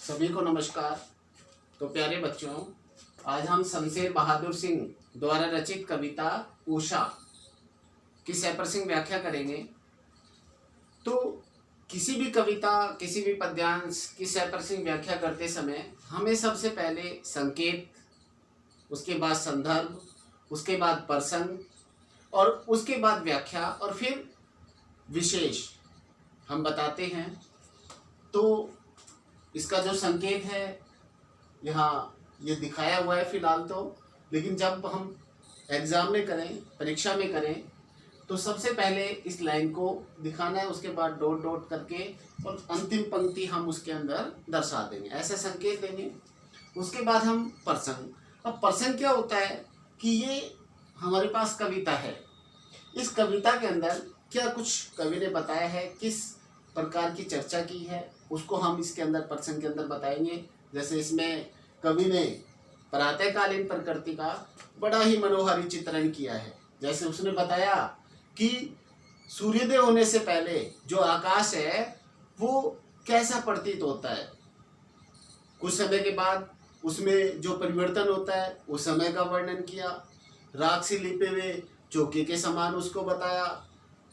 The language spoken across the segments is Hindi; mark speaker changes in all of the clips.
Speaker 1: सभी को नमस्कार। तो प्यारे बच्चों, आज हम शमशेर बहादुर सिंह द्वारा रचित कविता उषा की सैप्रसिंग व्याख्या करेंगे। तो किसी भी कविता, किसी भी पद्यांश की सैप्रसिंग व्याख्या करते समय हमें सबसे पहले संकेत, उसके बाद संदर्भ, उसके बाद प्रसंग और उसके बाद व्याख्या और फिर विशेष हम बताते हैं। तो इसका जो संकेत है यहाँ ये दिखाया हुआ है फिलहाल तो, लेकिन जब हम एग्ज़ाम में करें, परीक्षा में करें, तो सबसे पहले इस लाइन को दिखाना है, उसके बाद डॉट डॉट करके और अंतिम पंक्ति हम उसके अंदर दर्शा देंगे, ऐसा संकेत देंगे। उसके बाद हम प्रसंग। अब प्रसंग क्या होता है कि ये हमारे पास कविता है, इस कविता के अंदर क्या कुछ कवि ने बताया है, किस प्रकार की चर्चा की है, उसको हम इसके अंदर प्रसंग के अंदर बताएंगे। जैसे इसमें कवि ने प्रातःकालीन प्रकृति का बड़ा ही मनोहारी चित्रण किया है। जैसे उसने बताया कि सूर्योदय होने से पहले जो आकाश है वो कैसा प्रतीत होता है, कुछ समय के बाद उसमें जो परिवर्तन होता है उस समय का वर्णन किया। राख से लिपे हुए चौके के समान उसको बताया।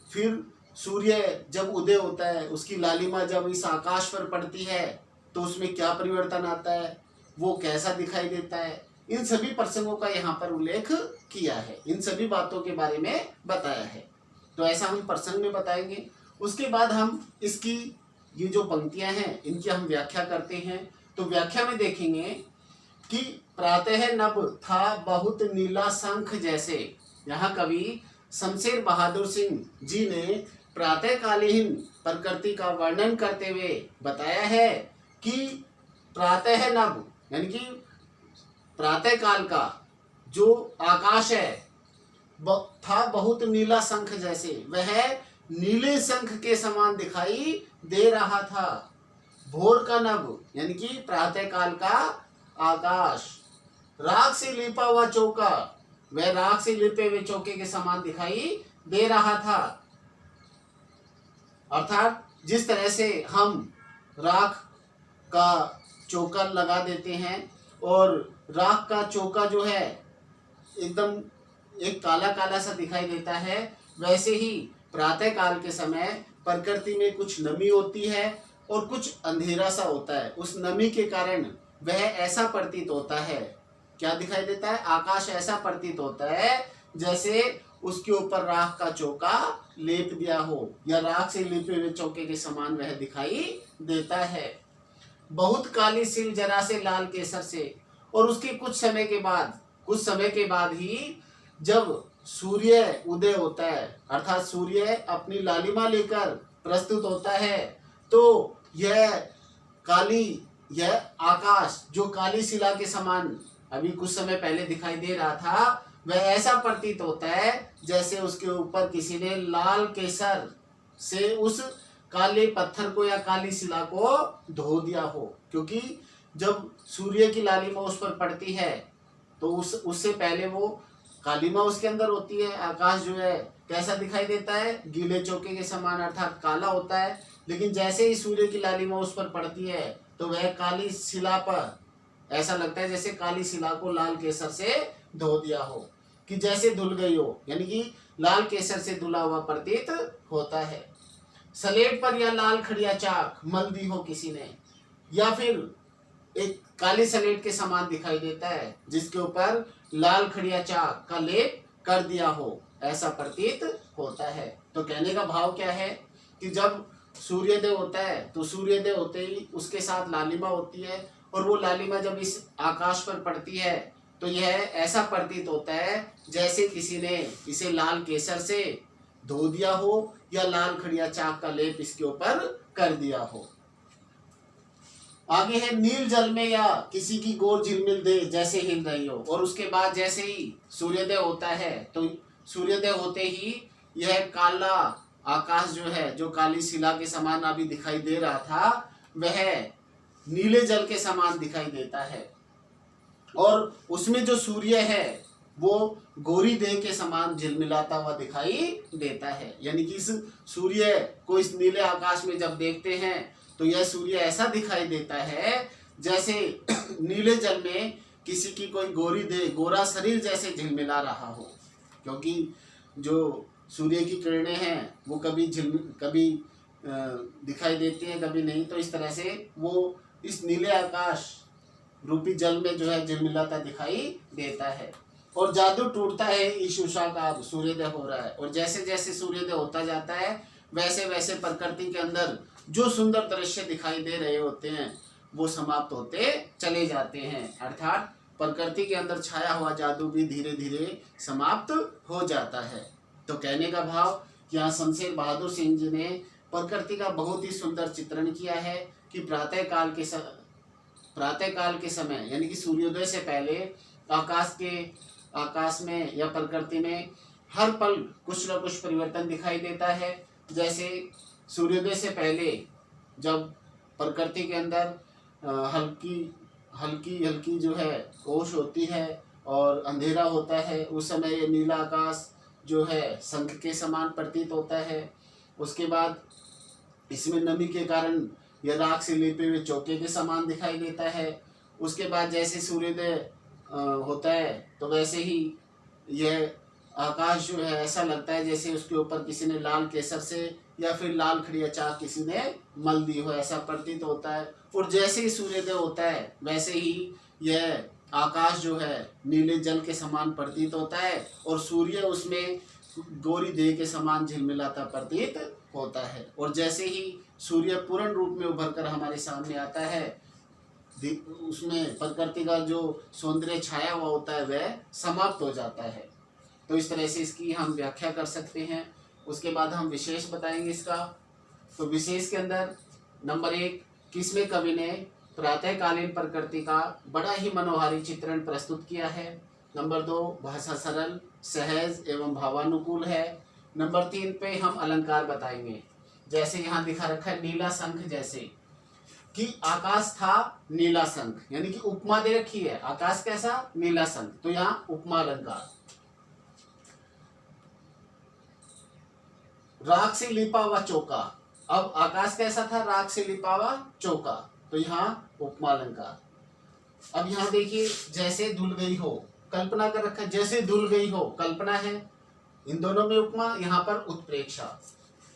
Speaker 1: फिर सूर्य जब उदय होता है, उसकी लालिमा जब इस आकाश पर पड़ती है तो उसमें क्या परिवर्तन आता है, वो कैसा दिखाई देता है, इन सभी प्रसंगों का यहाँ पर उल्लेख किया है, इन सभी बातों के बारे में बताया है। तो ऐसा हम प्रसंग में बताएंगे। उसके बाद हम इसकी ये जो पंक्तियां हैं इनकी हम व्याख्या करते हैं। तो व्याख्या में देखेंगे कि प्रातः नभ था बहुत नीला शंख जैसे। यहाँ कवि शमशेर बहादुर सिंह जी ने प्रातःकालीन प्रकृति का वर्णन करते हुए बताया है कि प्रातः नभ यानी कि प्रातः काल का जो आकाश है था बहुत नीला शंख जैसे, वह नीले शंख के समान दिखाई दे रहा था। भोर का नभ यानी कि प्रातः काल का आकाश राख से लिपा हुआ चौका, वह राख से लिपे हुए चौके के समान दिखाई दे रहा था। अर्थात जिस तरह से हम राख का चौका लगा देते हैं और राख का चौका जो है एकदम एक काला काला सा दिखाई देता है, वैसे ही प्रातः काल के समय प्रकृति में कुछ नमी होती है और कुछ अंधेरा सा होता है। उस नमी के कारण वह ऐसा प्रतीत होता है, क्या दिखाई देता है, आकाश ऐसा प्रतीत होता है जैसे उसके ऊपर राख का चौका लेप दिया हो या राख से लिपे हुए चौके के समान वह दिखाई देता है। बहुत काली सिल जरा से लाल केसर से। और उसके कुछ समय के बाद ही जब सूर्य उदय होता है, अर्थात सूर्य अपनी लालिमा लेकर प्रस्तुत होता है, तो यह आकाश जो काली शिला के समान अभी कुछ समय पहले दिखाई दे रहा था, वह ऐसा प्रतीत होता है जैसे उसके ऊपर किसी ने लाल केसर से उस काले पत्थर को या काली शिला को धो दिया हो। क्योंकि जब सूर्य की लालिमा उस पर पड़ती है तो उससे पहले वो कालिमा उसके अंदर होती है। आकाश जो है कैसा दिखाई देता है, गीले चौके के समान अर्थात काला होता है। लेकिन जैसे ही सूर्य की लालिमा उस पर पड़ती है तो वह काली शिला पर ऐसा लगता है जैसे काली शिला को लाल केसर से धो दिया हो, कि जैसे धुल गई हो, यानी कि लाल केसर से धुला हुआ प्रतीत होता है। सलेट पर या लाल खड़िया चाक मल दी हो किसी ने, या फिर एक काली सलेट के समान दिखाई देता है जिसके ऊपर लाल खड़िया चाक का लेप कर दिया हो, ऐसा प्रतीत होता है। तो कहने का भाव क्या है कि जब सूर्योदय होता है तो सूर्योदय होते ही उसके साथ लालिमा होती है और वो लालिमा जब इस आकाश पर पड़ती है तो यह ऐसा प्रतीत होता है जैसे किसी ने इसे लाल केसर से धो दिया हो या लाल खड़िया चाक का लेप इसके ऊपर कर दिया हो। आगे है नील जल में या किसी की गोर झिलमिल दे जैसे हिल रही हो। और उसके बाद जैसे ही सूर्योदय होता है तो सूर्योदय होते ही यह काला आकाश जो है, जो काली शिला के समान अभी दिखाई दे रहा था, वह नीले जल के समान दिखाई देता है और उसमें जो सूर्य है वो गोरी देह के समान झिलमिलाता हुआ दिखाई देता है। यानी कि इस सूर्य को इस नीले आकाश में जब देखते हैं तो यह सूर्य ऐसा दिखाई देता है जैसे नीले जल में किसी की कोई गोरा शरीर जैसे झिलमिला रहा हो, क्योंकि जो सूर्य की किरणें हैं वो कभी दिखाई देती हैं, कभी नहीं। तो इस तरह से वो इस नीले आकाश रूपी जल में जो है झिलमिलाता दिखाई देता है। और जादू टूटता है इस उषा का, अब सूर्योदय हो रहा है, और जैसे जैसे सूर्योदय होता जाता है वैसे वैसे प्रकृति के अंदर जो सुंदर दृश्य दिखाई दे रहे होते हैं वो समाप्त होते चले जाते हैं, अर्थात प्रकृति के अंदर छाया हुआ जादू भी धीरे धीरे समाप्त हो जाता है। तो कहने का भाव कि यहाँ शमशेर बहादुर सिंह जी ने प्रकृति का बहुत ही सुंदर चित्रण किया है कि प्रातः काल के समय यानी कि सूर्योदय से पहले आकाश में या प्रकृति में हर पल कुछ न कुछ परिवर्तन दिखाई देता है। जैसे सूर्योदय से पहले जब प्रकृति के अंदर हल्की जो है ओस होती है और अंधेरा होता है, उस समय ये नीला आकाश जो है शंख के समान प्रतीत होता है। उसके बाद इसमें नमी के कारण यह राख से लेपे हुए चौके के समान दिखाई देता है। उसके बाद जैसे सूर्योदय होता है तो वैसे ही यह आकाश जो है ऐसा लगता है जैसे उसके ऊपर किसी ने लाल केसर से या फिर लाल खड़िया चाक किसी ने मल दी हो, ऐसा प्रतीत होता है। और जैसे ही सूर्योदय होता है वैसे ही यह आकाश जो है नीले जल के समान प्रतीत होता है और सूर्य उसमें गोरी देह के समान झिलमिलाता प्रतीत होता है। और जैसे ही सूर्य पूर्ण रूप में उभर कर हमारे सामने आता है, उसमें प्रकृति का जो सौंदर्य छाया हुआ होता है वह समाप्त हो जाता है। तो इस तरह से इसकी हम व्याख्या कर सकते हैं। उसके बाद हम विशेष बताएंगे इसका। तो विशेष के अंदर नंबर 1, किसमें कवि ने प्रातःकालीन प्रकृति का बड़ा ही मनोहारी चित्रण प्रस्तुत किया है। नंबर 2, भाषा सरल, सहज एवं भावानुकूल है। नंबर 3 पे हम अलंकार बताएंगे। जैसे यहाँ दिखा रखा है नीला शंख, जैसे कि आकाश था नीला शंख, यानी कि उपमा दे रखी है, आकाश कैसा, नीला शंख, तो यहाँ उपमा अलंकार। राख से लिपा हुआ चौका, अब आकाश कैसा था, राख से लिपा हुआ चौका, तो यहाँ उपमा अलंकार। अब यहाँ देखिए जैसे धुल गई हो, कल्पना कर रखा है, जैसे धुल गई हो कल्पना है, इन दोनों में उपमा, यहाँ पर उत्प्रेक्षा।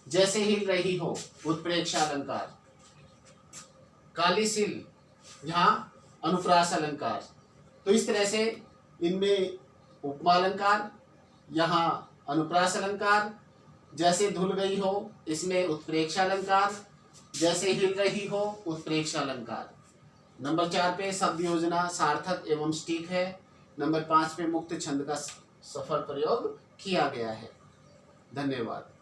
Speaker 1: जैसे हिल रही हो, उत्प्रेक्षा अलंकार। काली सिल, यहाँ अनुप्रास अलंकार। तो इस तरह से इनमें उपमा अलंकार, यहाँ अनुप्रास अलंकार। जैसे धुल गई हो, इसमें उत्प्रेक्षा अलंकार। जैसे हिल रही हो, उत्प्रेक्षा अलंकार। नंबर 4 पे शब्द योजना सार्थक एवं सटीक है। नंबर 5 पे मुक्त छंद का सफल प्रयोग किया गया है। धन्यवाद।